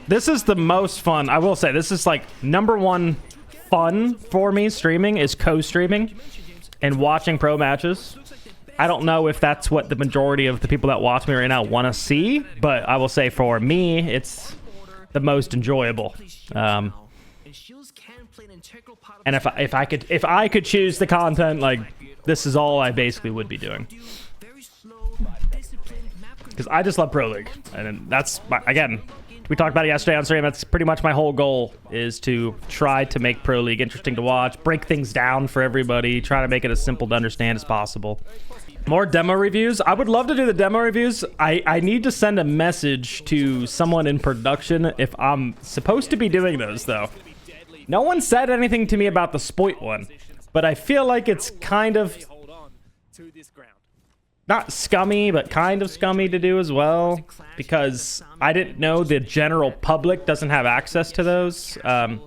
This is the most fun. I will say this is like #1 fun for me. Streaming is co-streaming and watching pro matches. I don't know if that's what the majority of the people that watch me right now want to see, but I will say for me, it's the most enjoyable. And if I could choose the content, like this is all I basically would be doing. Because I just love Pro League, and that's again, we talked about it yesterday on stream. That's pretty much my whole goal, is to try to make Pro League interesting to watch, break things down for everybody, try to make it as simple to understand as possible. More demo reviews. I would love to do the demo reviews. I need to send a message to someone in production if I'm supposed to be doing those, though. No one said anything to me about the Spoit one, but I feel like it's kind of not scummy, but kind of scummy to do as well, because I didn't know the general public doesn't have access to those. The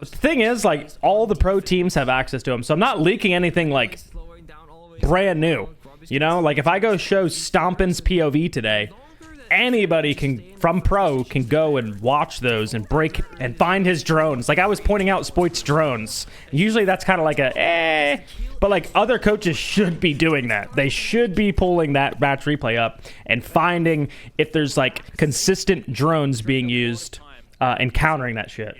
thing is, like, all the pro teams have access to them, so I'm not leaking anything like brand new. You know, like if I go show Stompin's POV today, anybody from pro can go and watch those and break and find his drones. Like I was pointing out Spoit's drones. Usually that's kind of like a but like other coaches should be doing that. They should be pulling that match replay up and finding if there's like consistent drones being used and countering that shit.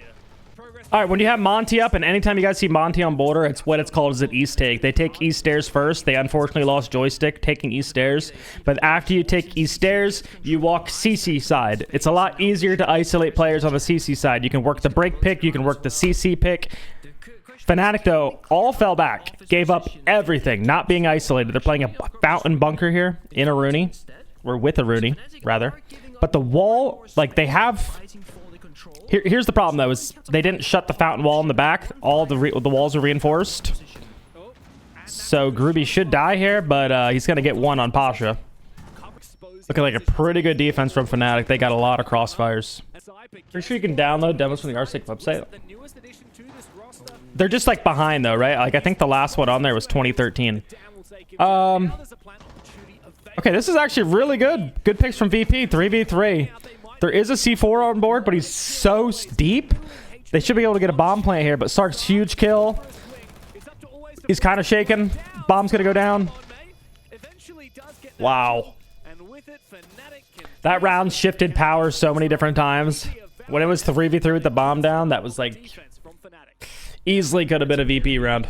All right, when you have Monty up, and anytime you guys see Monty on border, it's what it's called as an East take. They take East stairs first. They unfortunately lost joystick taking East stairs. But after you take East stairs, you walk CC side. It's a lot easier to isolate players on the CC side. You can work the break pick. You can work the CC pick. FNATIC, though, all fell back. Gave up everything, not being isolated. They're playing a fountain bunker here in a Rooney. Or with a Rooney, rather. But the wall, like, they have... Here's the problem, though, is they didn't shut the fountain wall in the back. All the walls are reinforced. So Groovy should die here, but he's going to get one on Pasha. Looking like a pretty good defense from FNATIC. They got a lot of crossfires. Pretty sure you can download demos from the R6 website. They're just like behind, though, right? Like I think the last one on there was 2013. Okay, this is actually really good. Good picks from VP, 3v3. There is a C4 on board, but he's so deep. They should be able to get a bomb plant here, but Sark's huge kill. He's kind of shaken. Bomb's going to go down. Wow. That round shifted power so many different times. When it was 3v3 with the bomb down, that was like... easily could have been a VP round.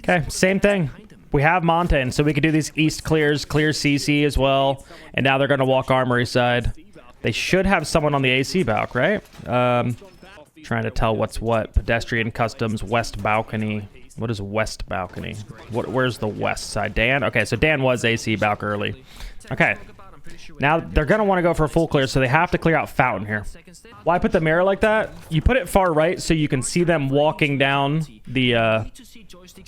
Okay, same thing. We have Montagne, so we could do these East clears, clear CC as well. And now they're going to walk Armory side. They should have someone on the AC balc, right? Trying to tell what's what. Pedestrian Customs, West Balcony. What is West Balcony? Where's the west side? Dan? Okay, so Dan was AC balc early. Okay. Now they're going to want to go for a full clear, so they have to clear out Fountain here. Why put the mirror like that? You put it far right so you can see them walking down the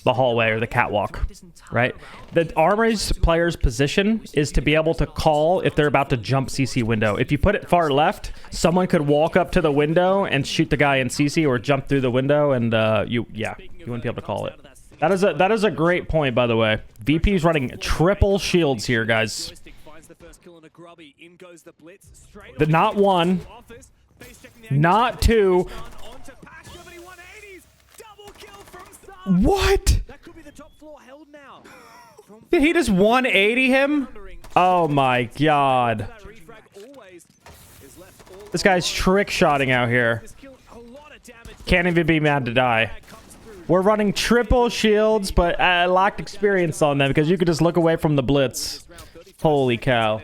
hallway or the catwalk, right? The Armory's player's position is to be able to call if they're about to jump CC window. If you put it far left, someone could walk up to the window and shoot the guy in CC or jump through the window, and you wouldn't be able to call it. That is a great point, by the way. VP's running triple shields here, guys. Not one, not two. What? Did he just 180 him? Oh my god. This guy's trick shotting out here. Can't even be mad to die. We're running triple shields, but I lacked experience on them because you could just look away from the blitz. Holy cow.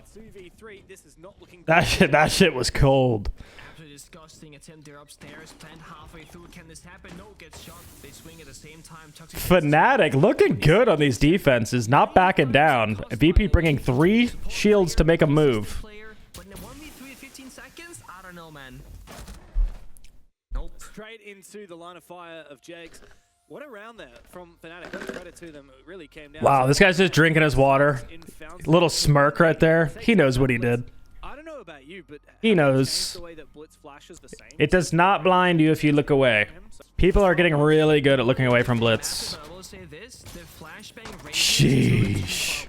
That shit was cold. FNATIC looking good on these defenses, not backing down. VP bringing 3 shields to make a move. Straight into the line of fire of Jags. What a round there from FNATIC. Credit to them. It really came down. Wow, this guy's just drinking his water. Little smirk right there. He knows what he did. I don't know about you, but he knows. It does not blind you if you look away. People are getting really good at looking away from blitz. Sheesh.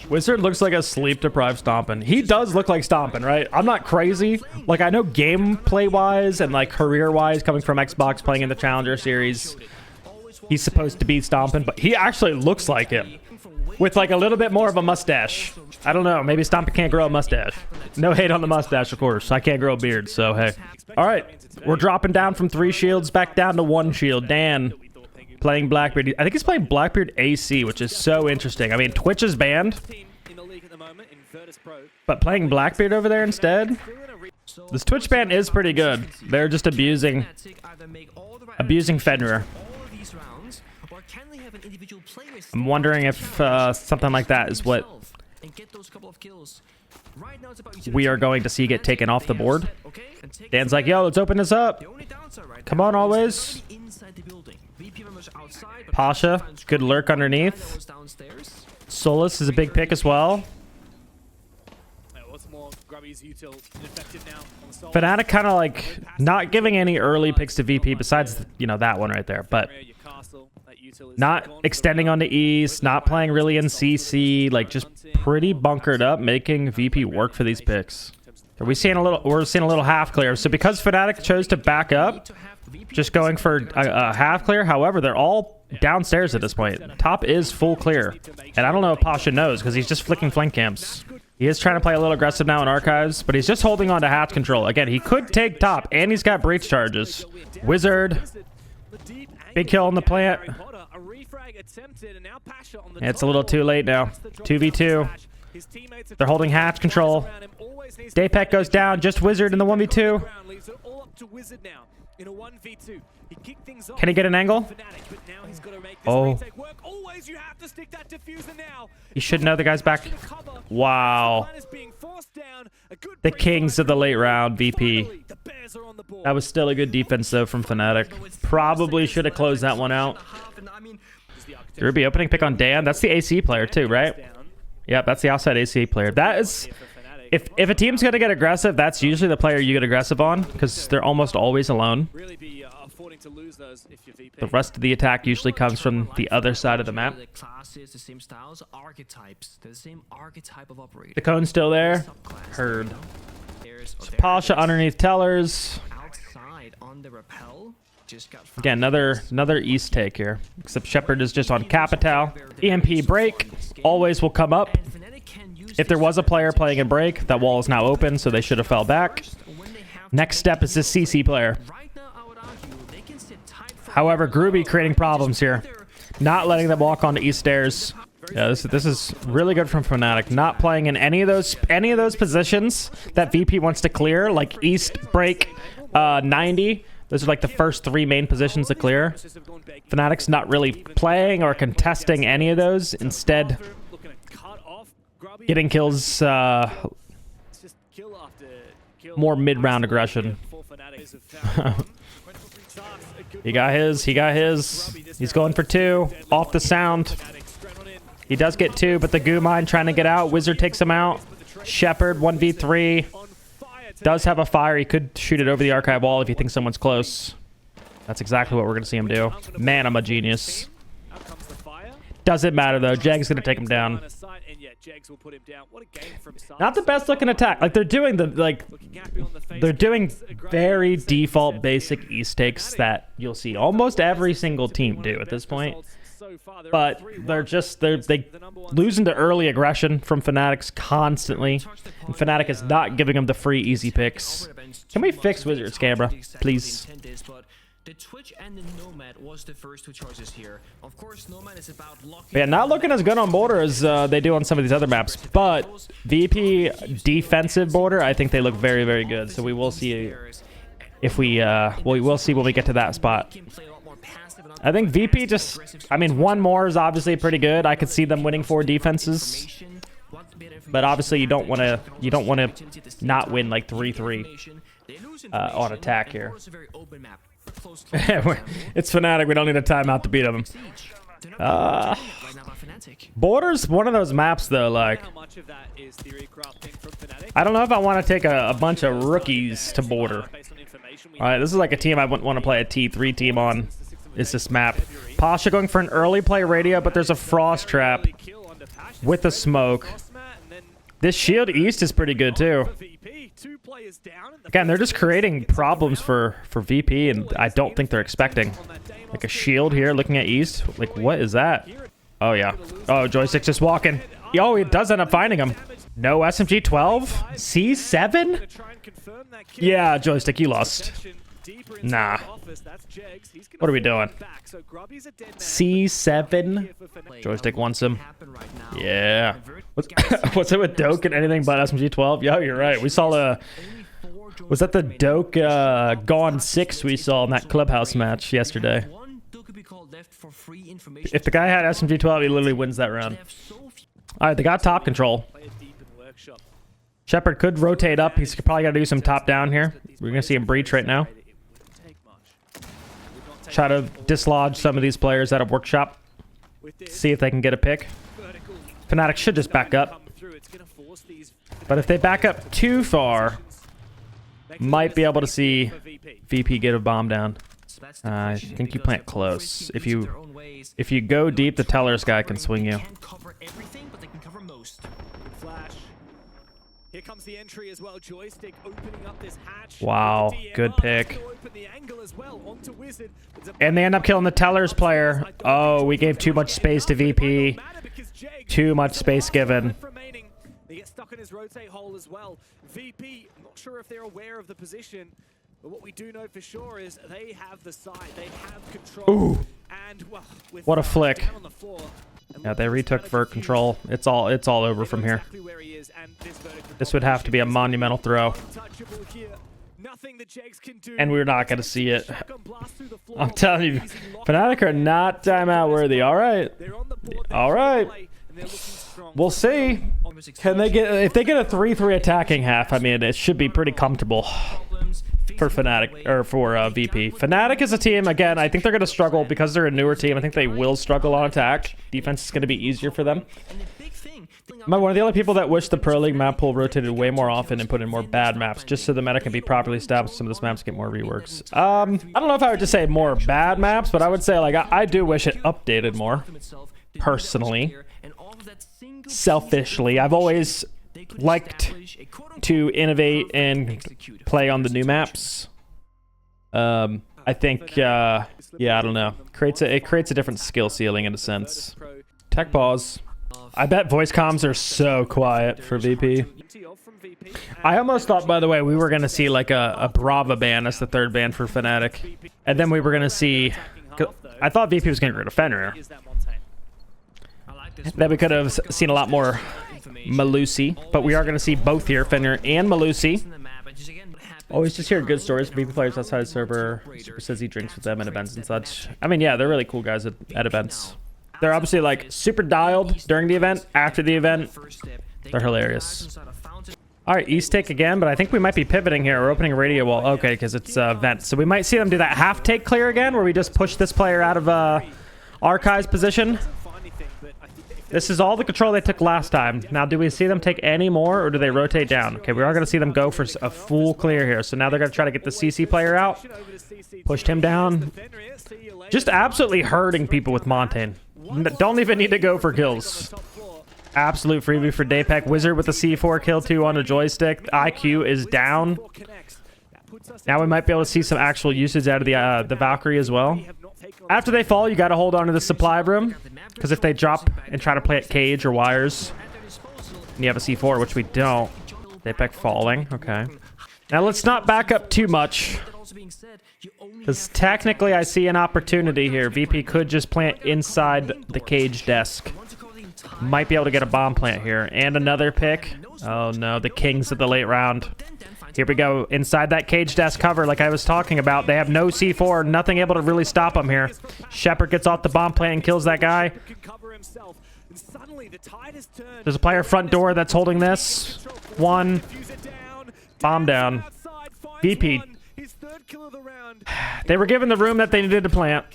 Wizard looks like a sleep-deprived Stompin. He does look like Stompin, right? I'm not crazy. Like, I know gameplay-wise and, like, career-wise, coming from Xbox, playing in the Challenger Series, he's supposed to be Stompin, but he actually looks like him. With, like, a little bit more of a mustache. I don't know. Maybe Stompin can't grow a mustache. No hate on the mustache, of course. I can't grow a beard, so hey. All right. We're dropping down from 3 shields back down to 1 shield. Dan playing Blackbeard. I think he's playing Blackbeard AC, which is so interesting. I mean, Twitch is banned, but playing Blackbeard over there instead? This Twitch ban is pretty good. They're just abusing Fenrir. I'm wondering if something like that is what we are going to see get taken off the board. Dan's like, yo, let's open this up. Come on, always. Pasha, good lurk underneath. Solus is a big pick as well. FNATIC kind of like not giving any early picks to VP besides, you know, that one right there, but not extending onto East, not playing really in CC, like just pretty bunkered up, making VP work for these picks. Are we seeing a little? We're seeing a little half clear. So because FNATIC chose to back up, just going for a half clear. However, they're all downstairs at this point. Top is full clear, and I don't know if Pasha knows because he's just flicking flank camps. He is trying to play a little aggressive now in archives, but he's just holding on to hatch control. Again, he could take top, and he's got breach charges. Wizard, big kill on the plant. It's a little too late now. 2v2. They're holding hatch control. Daypek goes down. Just Wizard in the 1v2. Can he get an angle? Oh. You should know the guy's back. Wow. The kings of the late round, VP. That was still a good defense, though, from FNATIC. Probably should have closed that one out. Ruby opening pick on Dan. That's the AC player, too, right? Yep, that's the outside AC player. That is... If a team's going to get aggressive, that's usually the player you get aggressive on, because they're almost always alone. The rest of the attack usually comes from the other side of the map. The cone's still there. Heard. So Pasha underneath tellers. Again, another East take here. Except Shepard is just on Capital. EMP break always will come up. If there was a player playing in break, that wall is now open, so they should have fell back. Next step is this CC player. However, Groovy creating problems here. Not letting them walk onto East stairs. Yeah, this is really good from FNATIC. Not playing in any of those positions that VP wants to clear, like East, break, 90. Those are like the first 3 main positions to clear. FNATIC's not really playing or contesting any of those. Instead, getting kills, more mid-round aggression. He got his. He's going for 2. Off the sound. He does get 2, but the goo mine trying to get out. Wizard takes him out. Shepard, 1v3. Does have a fire. He could shoot it over the archive wall if he thinks someone's close. That's exactly what we're going to see him do. Man, I'm a genius. Doesn't matter, though. Jag's going to take him down. Not the best looking attack. Like, they're doing very default basic East takes that you'll see almost every single team do at this point. But they lose into early aggression from FNATICs constantly. And FNATIC is not giving them the free easy picks. Can we fix Wizard Scabra, please? The Twitch and the Nomad was the first 2 choices here. Of course, Nomad is about locking... Yeah, not looking as good on border as they do on some of these other maps. But VP defensive border, I think they look very, very good. So we will see if we will see when we get to that spot. I think VP just, I mean, 1 more is obviously pretty good. I could see them winning 4 defenses. But obviously you don't want to not win like 3-3 on attack here. It's FNATIC. We don't need a timeout to beat them. Border's one of those maps, though, like... I don't know if I want to take a bunch of rookies to border. Alright, this is like a team I wouldn't want to play a T3 team on. It's this map. Pasha going for an early play radio, but there's a frost trap. with the smoke. This shield east is pretty good too. Again, they're just creating problems for VP, and I don't think they're expecting. Like a shield here looking at east. Like, what is that? Oh, yeah. Oh, Joystick's just walking. Oh, he does end up finding him. No SMG 12? C7? Yeah, Joystick, you lost. Nah. What are we doing? C7? Joystick wants him. Yeah. What's it with Doke and anything but SMG 12? Yo, you're right. We saw a... Was that the Doke Gone 6 we saw in that clubhouse match yesterday? If the guy had SMG 12, he literally wins that round. Alright, they got top control. Shepard could rotate up. He's probably got to do some top down here. We're going to see him breach right now. Try to dislodge some of these players out of workshop. See if they can get a pick. FNATIC should just back up. But if they back up too far, might be able to see VP get a bomb down. I think you plant close. If you go deep, the Tellers guy can swing you. Here comes the entry as well. Joystick opening up this hatch. Wow, good pick. And they end up killing the Tellers player. Oh, we gave too much space to VP. Too much space given. They get stuck in his rotate hole as well. VP, I'm not sure if they're aware of the position, but what we do know for sure is they have the side. They have control. Ooh. And well, with What a flick. on the floor, Yeah, they retook vert control. It's all over from here. This would have to be a monumental throw. And we're not going to see it. I'm telling you, FNATIC are not timeout worthy. All right. All right. We'll see. Can they get, if they get a 3-3 attacking half, I mean, it should be pretty comfortable for FNATIC, or for VP. FNATIC is a team, again, I think they're going to struggle because they're a newer team. I think they will struggle on attack. Defense is going to be easier for them. I'm one of the only people that wish the Pro League map pool rotated way more often and put in more bad maps, just so the meta can be properly established. Some of these maps get more reworks. I don't know if I would just say more bad maps, but I would say, like, I do wish it updated more. Personally. Selfishly. I've always liked to innovate and play on the new maps. I think, yeah, I don't know. It creates a different skill ceiling in a sense. Tech pause. I bet voice comms are so quiet for VP. I almost thought, by the way, we were going to see like a Brava ban as the third ban for FNATIC. And then we were going to see... I thought VP was going to get rid of Fenrir. Then we could have seen a lot more Malusi. But we are going to see both here, Fenrir and Malusi. Always just hear good stories from VP players outside the server. Super says he drinks with them at events and such. I mean, yeah, they're really cool guys at events. They're obviously like super dialed during the event. After the event, they're hilarious. All right, East take again, but I think we might be pivoting here. We're opening a radio wall. Okay, because it's vent. So we might see them do that half take clear again, where we just push this player out of Archive's position. This is all the control they took last time. Now, do we see them take any more, or do they rotate down? Okay, we are going to see them go for a full clear here. So now they're going to try to get the CC player out. Pushed him down. Just absolutely hurting people with Montaigne. Don't even need to go for kills. Absolute freebie for Daypack. Wizard with the C4 kill 2 on a joystick. IQ is down. Now we might be able to see some actual usage out of the Valkyrie as well. After they fall, you got to hold on to the supply room, because if they drop and try to play at cage or wires, and you have a C4, which we don't. Daypack falling. Okay. Now let's not back up too much, because technically I see an opportunity here. VP could just plant inside the cage desk. Might be able to get a bomb plant here. And another pick. Oh no, the Kings of the late round. Here we go. Inside that cage desk cover like I was talking about. They have no C4. Nothing able to really stop them here. Shepard gets off the bomb plant and kills that guy. There's a player front door that's holding this. One. Bomb down. VP. They were given the room that they needed to plant.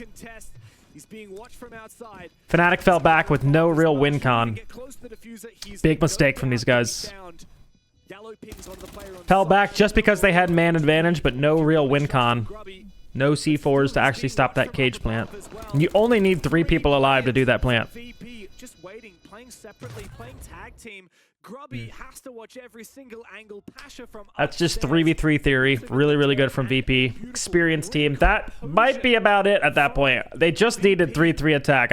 FNATIC fell back with no real win con. Big mistake from these guys. Fell back just because they had man advantage, but no real win con. No C4s to actually stop that cage plant. And you only need 3 people alive to do that plant. just waiting, playing separately, playing tag team. Grubby has to watch every single angle. Pasha from That's just 3v3 theory. Really, really good from VP. Experienced team. That might be about it at that point. They just needed 3-3 attack.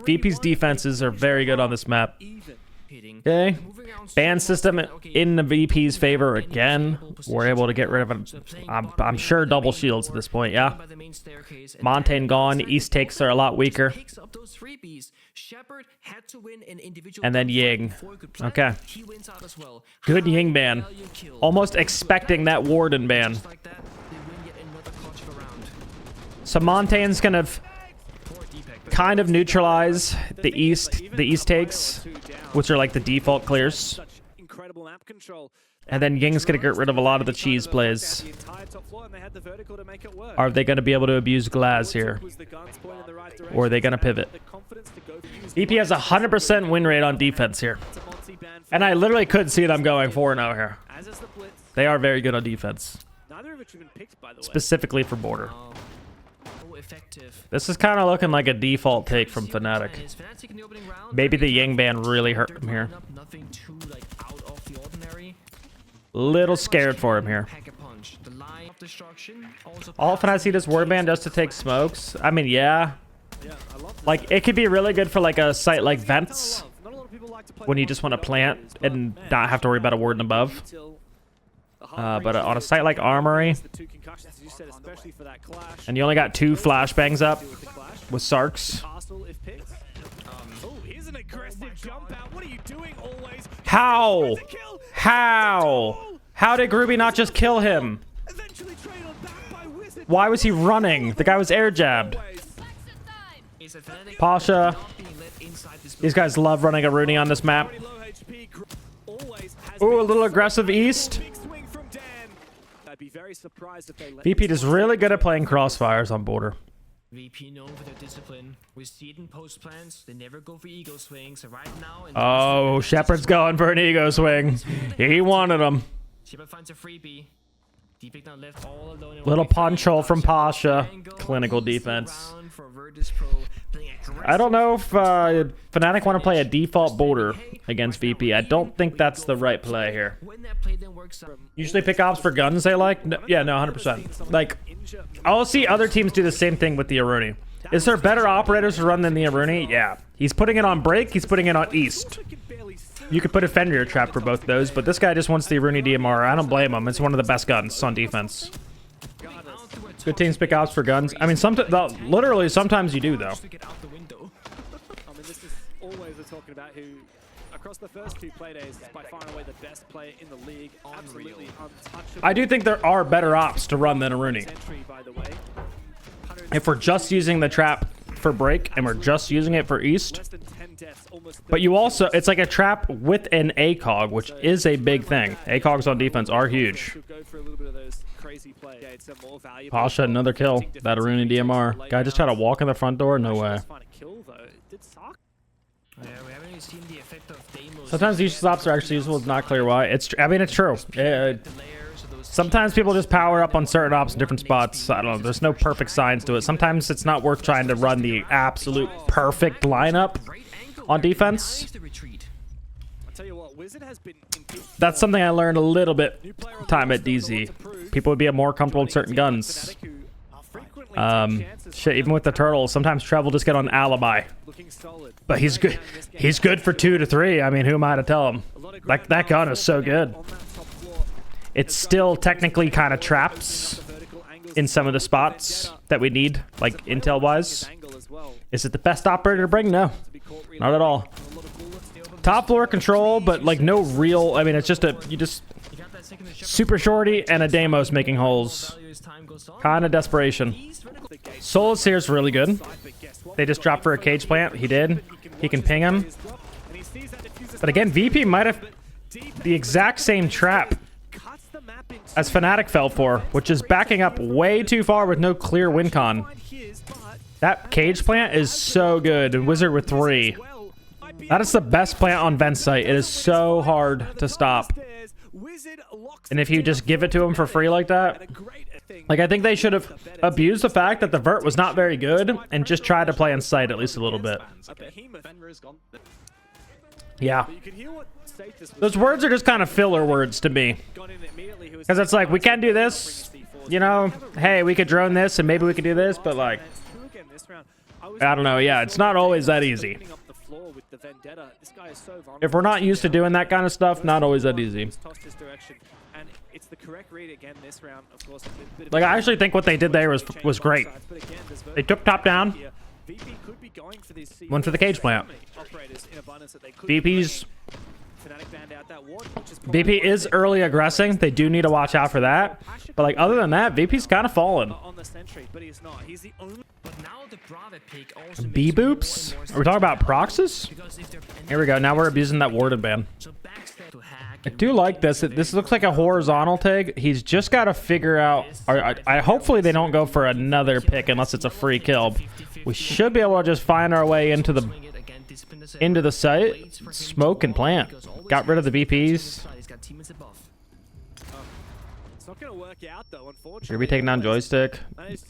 VP's defenses are very good on this map. Okay. Ban system in the VP's favor again. We're able to get rid of it. I'm sure double shields at this point, yeah. Montaigne gone. East takes are a lot weaker. And then Ying. Okay. Good Ying ban. Almost expecting that Warden ban. So Montaigne's gonna kind of neutralize the East takes, which are like the default clears. And then Ying's gonna get rid of a lot of the cheese plays. Are they gonna be able to abuse Glaz here? Or are they gonna pivot? VP has 100% win rate on defense here. And I literally could see them going 4-0 here. They are very good on defense. Specifically for border. This is kind of looking like a default take from FNATIC. Maybe the Ying ban really hurt him here. Little scared for him here. All FNATIC does ward ban just to take smokes. I mean, yeah. Like, it could be really good for like a site like Vents, when you just want to plant and not have to worry about a warden above. But on a site like Armory, and you only got 2 flashbangs up with Sarks. How? How did Groovy not just kill him? Why was he running? The guy was air jabbed. Pasha. These guys love running a Rooney on this map. Ooh, a little aggressive East. VP is really good at playing crossfires on border. VP known for their discipline. We see it in post plans. They never go for ego swings. So right now, oh, Shepard's going for an ego swing. He wanted him. Shepard finds a freebie. Deepic now left all alone. Little punch hole from Pasha. Clinical defense. I don't know if FNATIC want to play a default border against VP. I don't think that's the right play here. Usually pick ops for guns they like. No, yeah, no, 100%. Like, I'll see other teams do the same thing with the Aruni. Is there better operators to run than the Aruni? Yeah. He's putting it on break. He's putting it on East. You could put a Fenrir trap for both those, but this guy just wants the Aruni DMR. I don't blame him. It's one of the best guns on defense. Good teams pick ops for guns. I mean, literally, sometimes you do, though. I mean, this is always we're talking about who, across the first 2 play days, is by far and away the best player in the league. Absolutely untouchable. I do think there are better ops to run than Aruni. If we're just using the trap for break and we're just using it for East. But you also, it's like a trap with an ACOG, which is a big thing. ACOGs on defense are huge. Pasha, another kill. That Aruni DMR. Guy just tried to walk in the front door? No way. Sometimes these stops are actually useful. It's not clear why. I mean, it's true. Sometimes people just power up on certain ops in different spots. I don't know. There's no perfect signs to it. Sometimes it's not worth trying to run the absolute perfect lineup on defense. That's something I learned a little bit time at DZ. People would be more comfortable with certain guns. Shit, even with the turtles, sometimes Trev will just get on alibi. But he's good. He's good for 2 to 3. I mean, who am I to tell him? Like, that gun is so good. It's still technically kind of traps in some of the spots that we need, like intel-wise. Is it the best operator to bring? No, not at all. Top floor control, but like no real. I mean, it's just super shorty and a Deimos making holes. Kind of desperation. Solus here is really good. They just dropped for a cage plant. He did. He can ping him. But again, VP might have the exact same trap as FNATIC fell for, which is backing up way too far with no clear win con. That cage plant is so good. And Wizard with 3. That is the best plant on Vent site. It is so hard to stop. And if you just give it to him for free like that, Like, I think they should have abused the fact that the vert was not very good and just tried to play in sight at least a little bit. Yeah. Those words are just kind of filler words to me. Because it's like, we can do this, you know, hey, we could drone this and maybe we could do this, but like, I don't know. Yeah, it's not always that easy. If we're not used to doing that kind of stuff, not always that easy. Like, I actually think what they did there was great. They took top down, went for the cage plant. VP is early aggressing. They do need to watch out for that. But like, other than that, VP's kind of fallen. B-boops? Are we talking about proxies? Here we go. Now we're abusing that warded ban. I do like this. This looks like a horizontal tag. He's just got to figure out... hopefully they don't go for another pick unless it's a free kill. We should be able to just find our way into the site, smoke and plant. Got rid of the VPs. Not going to work out though, unfortunately. Are we taking down joystick?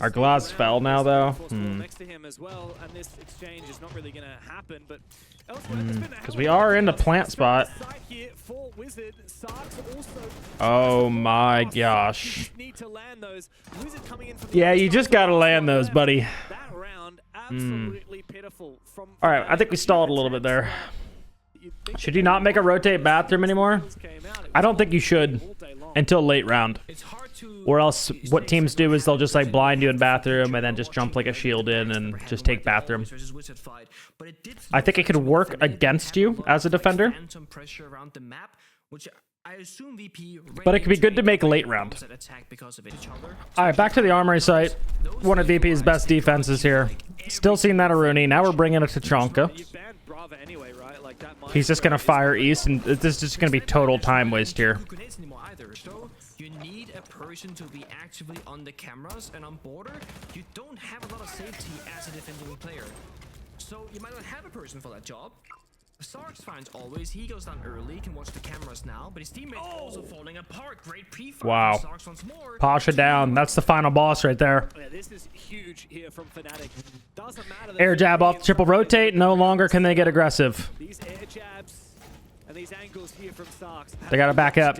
Our glass fell now though. Next to him as well, and this exchange is not really going to happen, but because we are in the plant spot. Oh my gosh. Yeah, you just got to land those, buddy. All right, I think we stalled a little bit there. Should you not make a rotate bathroom anymore? I don't think you should until late round. Or else what teams do is they'll just like blind you in bathroom and then just jump like a shield in and just take bathroom. I think it could work against you as a defender. But it could be good to make late round. Alright, back to the armory site. One of VP's best defenses here. Still seeing that Aruni. Now we're bringing it to Chonka. He's just going to fire east, and this is just going to be total time waste here. You need a person to be actively on the cameras and on border. You don't have a lot of safety as a defending player. So you might not have a person for that job. Sark's finds always. He goes down early, can watch the cameras now, but his teammates also falling apart. Great pre-fire. Wow. Pasha down. That's the final boss right there. Yeah, this is huge here from FNATIC. Doesn't matter. Air jab off triple rotate. No longer can they get aggressive. These air jabs and these angles here from Sarks. They got to back up.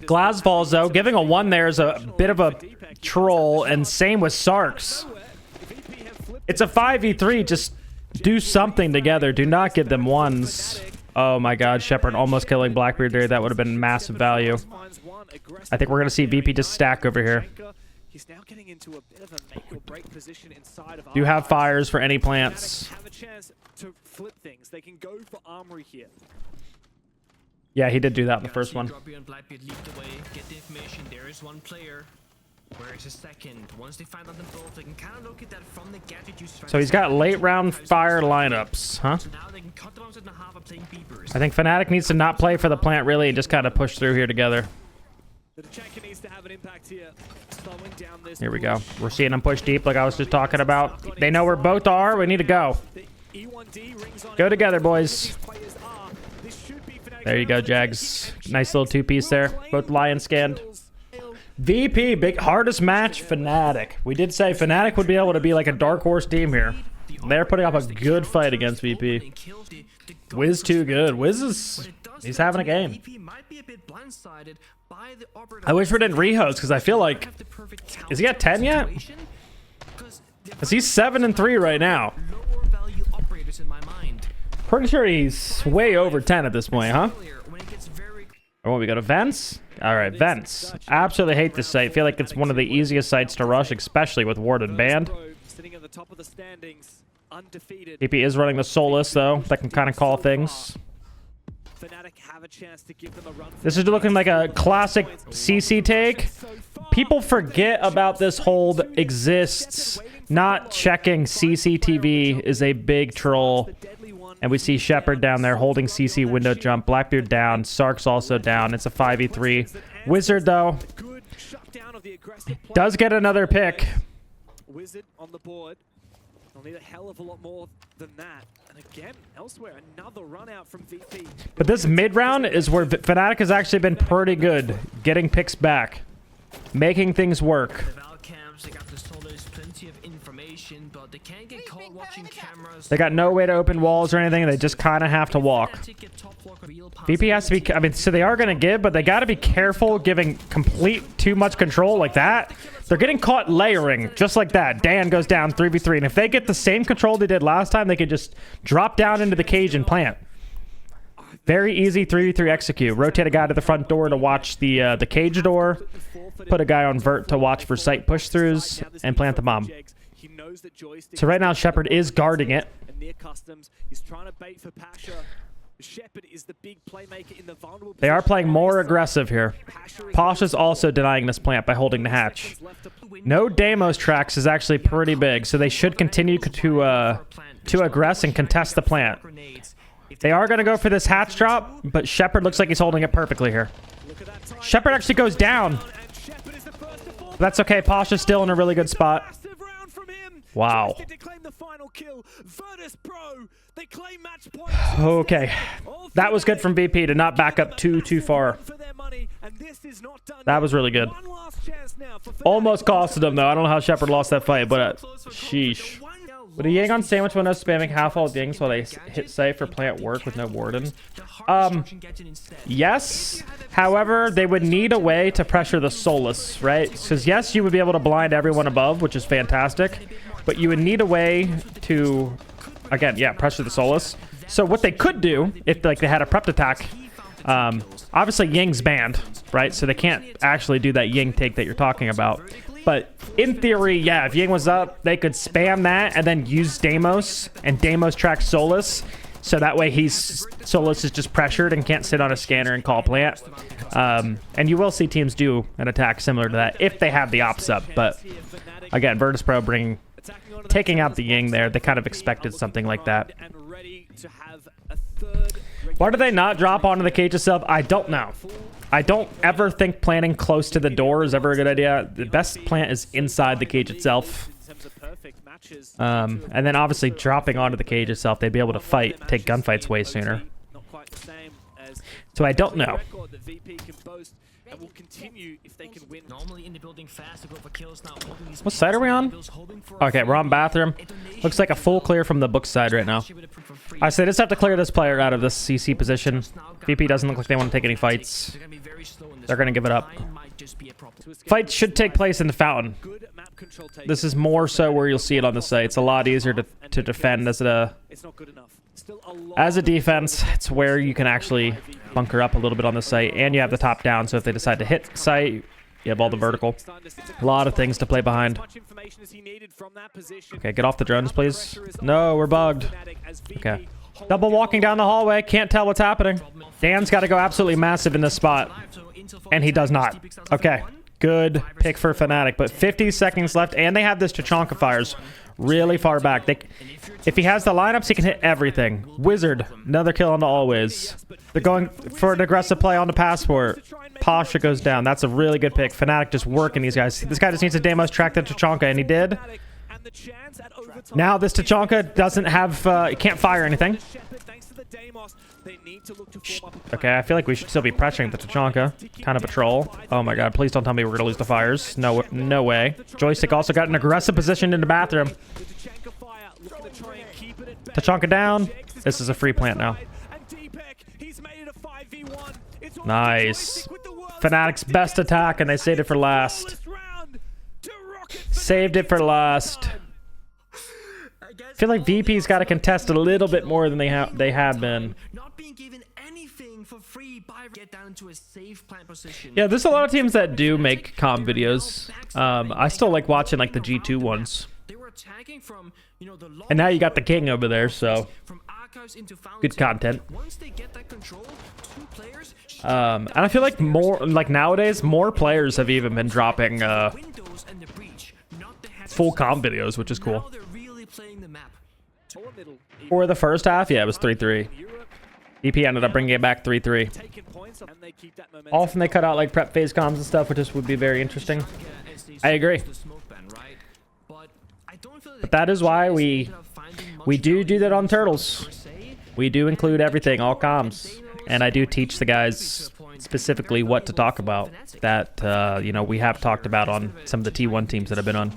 Glass falls though. Giving a 1 there is a bit of a troll, and same with Sarks. It's a 5v3. Just do something together. Do not give them 1s. Oh my god, Shepard almost killing Blackbeard there. That would have been massive value. I think we're going to see VP just stack over here. He's now getting into a bit of a make or break position inside of. Do you have fires for any plants? Have a chance to flip things. They can go for armory here. Yeah, he did do that in the first one. Get the information. There is one player. Where is his second? Once they find out them both, they can kind of look at that from the gadget you. So he's got late round fire lineups, huh? So now they can cut them out in half of playing beepers. I think FNATIC needs to not play for the plant really and just kind of push through here together. Here we go. We're seeing them push deep like I was just talking about. They know where both are. We need to go. Go together, boys. There you go, Jags. Nice little 2-piece there. Both lion scanned. VP, big hardest match, FNATIC. We did say FNATIC would be able to be like a dark horse team here. They're putting up a good fight against VP. Wiz too good. Wiz he's having a game. I wish we didn't rehost because I feel like, is he at 10 yet? Because he's 7-3 right now. Pretty sure he's way over 10 at this point, huh? Oh, we go to vents? All right, vents. Absolutely hate this site. Feel like it's one of the easiest sites to rush, especially with warded band. VP is running the Solus, though. That can kind of call things. This is looking like a classic CC take. People forget about this hold exists. Not checking CCTV is a big troll. And we see Shepard down there holding CC window jump. Blackbeard down. Sark's also down. It's a 5v3. Wizard, though, does get another pick. Wizard on the board. They'll need a hell of a lot more than that. And again, elsewhere, another run out from VP. But this mid-round is where FNATIC has actually been pretty good getting picks back. making things work. The Val camps, they got the soldiers, plenty of information, but they can't get caught watching cameras. They got no way to open walls or anything. They just kind of have to walk. VP has to be, I mean, so they are going to give, but they got to be careful giving too much control like that. They're getting caught layering just like that. Dan goes down 3v3, and if they get the same control they did last time, they could just drop down into the cage and plant. Very easy 3v3 execute. Rotate a guy to the front door to watch the cage door. Put a guy on vert to watch for sight push-throughs and plant the bomb. So right now, Shepard is guarding it. They are playing more aggressive here. Pasha's also denying this plant by holding the hatch. No Deimos tracks is actually pretty big, so they should continue to aggress and contest the plant. They are going to go for this hatch drop, but Shepard looks like he's holding it perfectly here. Shepard actually goes down. That's okay. Pasha's still in a really good spot. Wow. Okay. That was good from VP to not back up too far. That was really good. Almost costed him, though. I don't know how Shepard lost that fight, but sheesh. Would a Yang on sandwich window spamming half-all Yangs while they hit safe for plant work with no warden? Yes. However, they would need a way to pressure the Solus, right? Because yes, you would be able to blind everyone above, which is fantastic. But you would need a way to, again, yeah, pressure the Solus. So what they could do, if like they had a prepped attack, obviously Ying's banned, right? So they can't actually do that Ying take that you're talking about. But in theory, yeah, if Ying was up, they could spam that and then use Deimos, and Deimos tracks Solus. So that way Solus is just pressured and can't sit on a scanner and call plant. And you will see teams do an attack similar to that if they have the ops up. But again, Virtus.pro taking out the Ying there. They kind of expected something like that. Why do they not drop onto the cage itself? I don't know. I don't ever think planting close to the door is ever a good idea. The best plant is inside the cage itself. And then obviously dropping onto the cage itself, they'd be able to take gunfights way sooner. So I don't know. What side are we on? Okay, we're on bathroom. Looks like a full clear from the book side right now. I say just have to clear this player out of this CC position. VP doesn't look like they want to take any fights. They're going to give it up. Fights should take place in the fountain. This is more so where you'll see it on the site. It's a lot easier to defend as a defense. It's where you can actually bunker up a little bit on the site, and you have the top down, so if they decide to hit site, you have all the vertical. A lot of things to play behind. Okay, get off the drones, please. No, we're bugged. Okay. Double walking down the hallway. Can't tell what's happening. Dan's got to go absolutely massive in this spot, and he does not. Okay. Good pick for FNATIC, but 50 seconds left, and they have this Tachanka fires really far back. If he has the lineups, he can hit everything. Wizard, another kill on the always. They're going for an aggressive play on the passport. Pasha goes down. That's a really good pick. FNATIC just working these guys. This guy just needs to Deimos track the Tachanka, and he did. Now this Tachanka doesn't have, he can't fire anything. Okay, I feel like we should still be pressuring the Tachanka. Kind of a troll. Oh my god, please don't tell me we're gonna lose the fires. No way. Joystick also got an aggressive position in the bathroom. Tachanka down. This is a free plant now. Nice. FNATIC's best attack, and they saved it for last. Saved it for last. I feel like VP's got to contest a little bit more than they have been. Yeah, there's a lot of teams that do make comm videos. I still like watching like the G2 ones. And now you got the king over there, so good content. And I feel like nowadays more players have even been dropping full comm videos, which is cool. For the first half, yeah, it was 3-3. EP ended up bringing it back 3-3. Often they cut out like prep phase comms and stuff, which would be very interesting. I agree. But that is why we do that on Turtles. We do include everything, all comms. And I do teach the guys specifically what to talk about that, you know, we have talked about on some of the T1 teams that I've been on.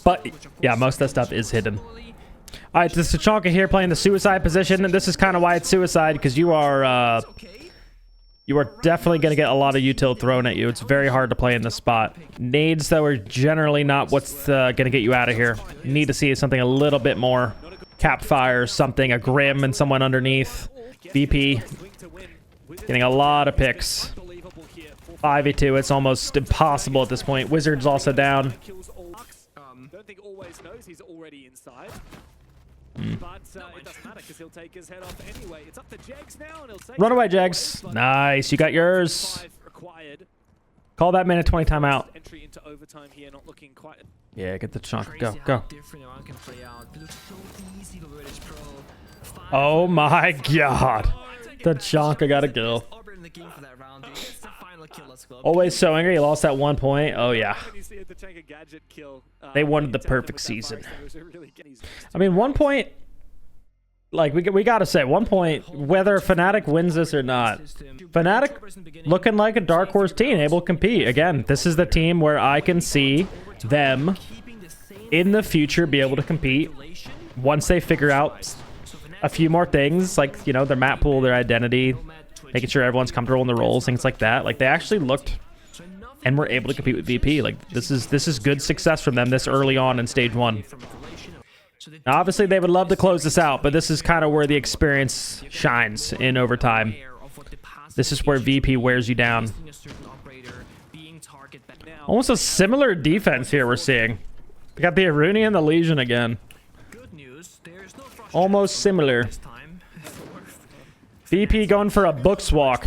But, yeah, most of that stuff is hidden. All right, this is Tachanka here playing the suicide position, and this is kind of why it's suicide, because you are definitely going to get a lot of util thrown at you. It's very hard to play in this spot. Nades, though, are generally not what's going to get you out of here. You need to see something a little bit more. Cap fire, something, a Grim and someone underneath. VP getting a lot of picks. 5v2, it's almost impossible at this point. Wizard's also down. Don't think always knows he's already inside. But it doesn't matter because he'll take his head off anyway. It's up to Jegs now, and he'll take Run away, Jegs. Nice, you got yours. Call that minute 20 timeout. Entry into overtime here, not looking quite. Yeah, get the chunk. Go, go. Oh my god. The chunk, I got a kill. Always so angry, he lost that 1 point. Oh yeah. They wanted the perfect season. I mean, 1 point, like, we gotta say, 1 point, whether FNATIC wins this or not. FNATIC looking like a dark horse team, able to compete. Again, this is the team where I can see them in the future be able to compete once they figure out a few more things, like, you know, their map pool, their identity, making sure everyone's comfortable in the roles, things like that. Like, they actually looked and were able to compete with VP. Like, this is good success from them this early on in stage 1. Now, obviously, they would love to close this out, but this is kind of where the experience shines in overtime. This is where VP wears you down. Almost a similar defense here we're seeing. We got the Aruni and the Legion again. Almost similar. VP going for a books walk.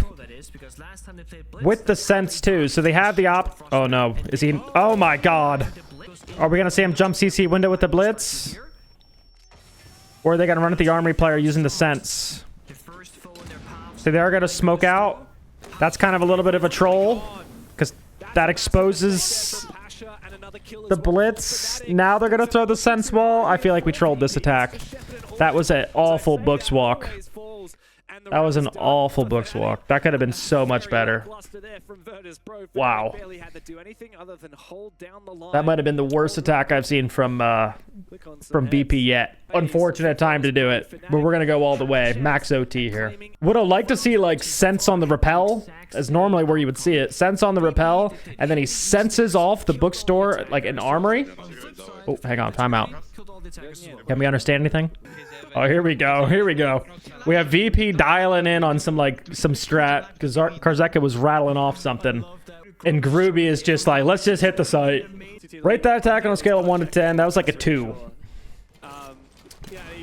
With the sense, too. So they have the Oh, no. Is he... Oh, my God. Are we going to see him jump CC window with the blitz? Or are they going to run at the armory player using the sense? So they are going to smoke out. That's kind of a little bit of a troll. Because that exposes the blitz. Now they're going to throw the sense wall. I feel like we trolled this attack. That was an awful books walk. That was an awful books walk. That could have been so much better. Wow. That might have been the worst attack I've seen from VP yet. Unfortunate time to do it, but we're gonna go all the way. Max OT here. Would have liked to see like sense on the rappel, as normally where you would see it. Sense on the rappel, and then he senses off the bookstore like an armory. Oh, hang on, timeout. Can we understand anything? Oh, here we go. Here we go. We have VP dialing in on some strat because Karzeka was rattling off something. And Groovy is just like, let's just hit the site. Rate that attack on a scale of 1 to 10. That was like a 2.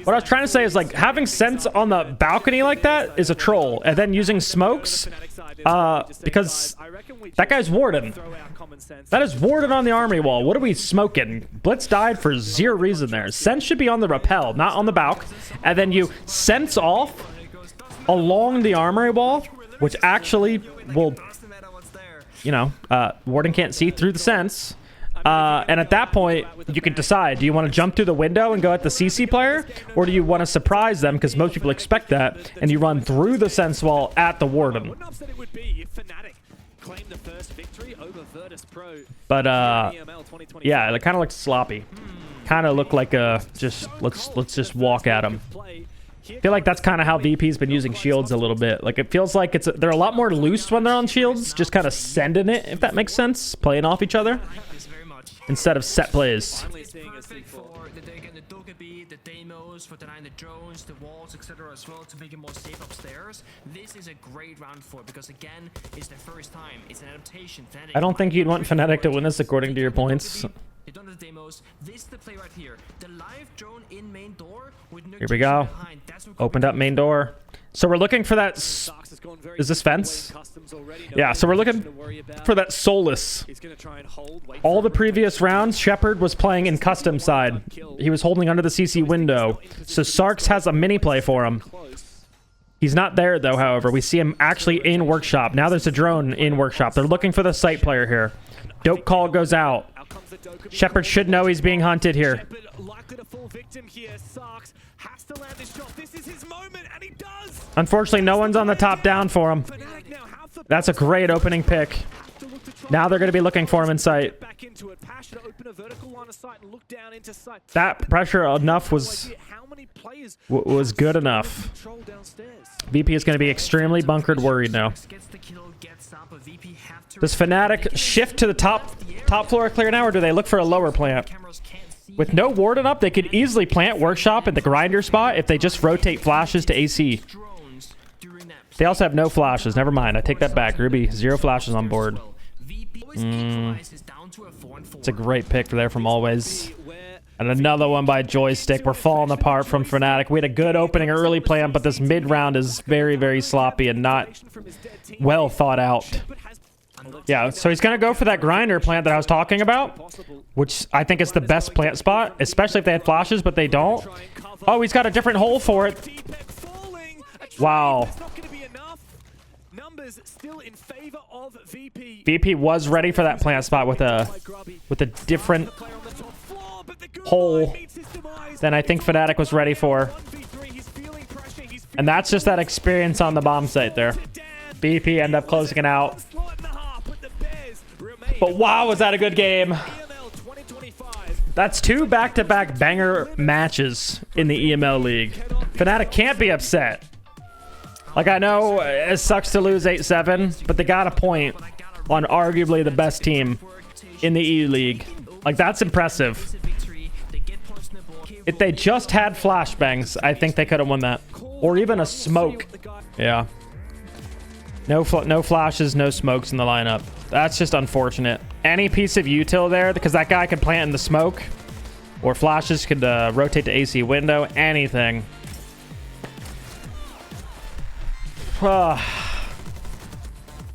What I was trying to say is, like, having sense on the balcony like that is a troll. And then using smokes, because that guy's Warden. That is Warden on the armory wall. What are we smoking? Blitz died for 0 reason there. Sense should be on the rappel, not on the balc. And then you sense off along the armory wall, which actually will, you know, Warden can't see through the sense. And at that point, you can decide, do you want to jump through the window and go at the CC player? Or do you want to surprise them, because most people expect that, and you run through the sense wall at the Warden? But, yeah, it kind of looks sloppy. Kind of looked like a, let's just walk at them. I feel like that's kind of how VP's been using shields a little bit. Like, it feels like they're a lot more loose when they're on shields, just kind of sending it, if that makes sense, playing off each other, instead of set plays. The demos for denying the drones, the walls, etc. as well, to make it more safe upstairs. This is a great round for, because again, it's the first time. It's an adaptation. I don't think you'd want FNATIC to win this according to your points. They don't have the demos. This is the play right here. The live drone in main door with here we go. Opened up main door. So we're looking for that. Is this fence? Yeah, so we're looking for that Solus. All the previous rounds, Shepard was playing in custom side. He was holding under the CC window. So Sarks has a mini play for him. He's not there, though, however. We see him actually in workshop. Now there's a drone in workshop. They're looking for the site player here. Dope call goes out. Shepard should know he's being hunted here. Shepard likely to fall victim here. Sarks has to land this shot. This is his moment, and he does. Unfortunately, no one's on the top down for him. FNATIC now have the That's a great opening pick. have to look to try Now they're going to be looking for him in sight. back into it. Passion to open a vertical line of sight and look down into sight. That pressure enough was How many players was good enough. control downstairs? VP is going to be extremely bunkered worried now. Gets the kill, gets up, but VP have to Does FNATIC shift to the top floor clear now, or do they look for a lower plant? cameras can't see. With no warden up, they could easily plant workshop at the grinder spot if they just rotate flashes to AC. drones during that They also have no flashes. Never mind. I take that back. Ruby, 0 flashes on board. VP equalizes down to a 4-4. It's a great pick there from Always. Where And another one by Joystick. We're falling apart from FNATIC. We had a good opening early plan, but this mid round is very, very sloppy and not from his dead team well thought out. has Yeah, so he's going to go for that grinder plant that I was talking about, possible. which I think is the best plant spot, especially if they had flashes, but they don't. Oh, he's got a different hole for it. Deepak falling. A trade Wow. that's not going to be enough. Numbers still in favor of VP. VP was ready for that plant spot with a different Player on the top floor, but the good hole line meets his demise. than I think FNATIC was ready for. 1v3, he's feeling pressure, he's And that's just that experience on the bomb site there. BP end up closing it out. slot and a half, but the Bears remain But wow, was that a good game. EML 2025. That's 2 back-to-back banger matches in the EML League. FNATIC can't be upset. Like, I know it sucks to lose 8-7, but they got a point on arguably the best team in the E League. Like, that's impressive. victory. They get points in the board. If they just had flashbangs, I think they could have won that. Or even a smoke. Yeah. No flashes, no smokes in the lineup. That's just unfortunate. Any piece of util there, because that guy could plant in the smoke. Or flashes could rotate to AC window. Anything.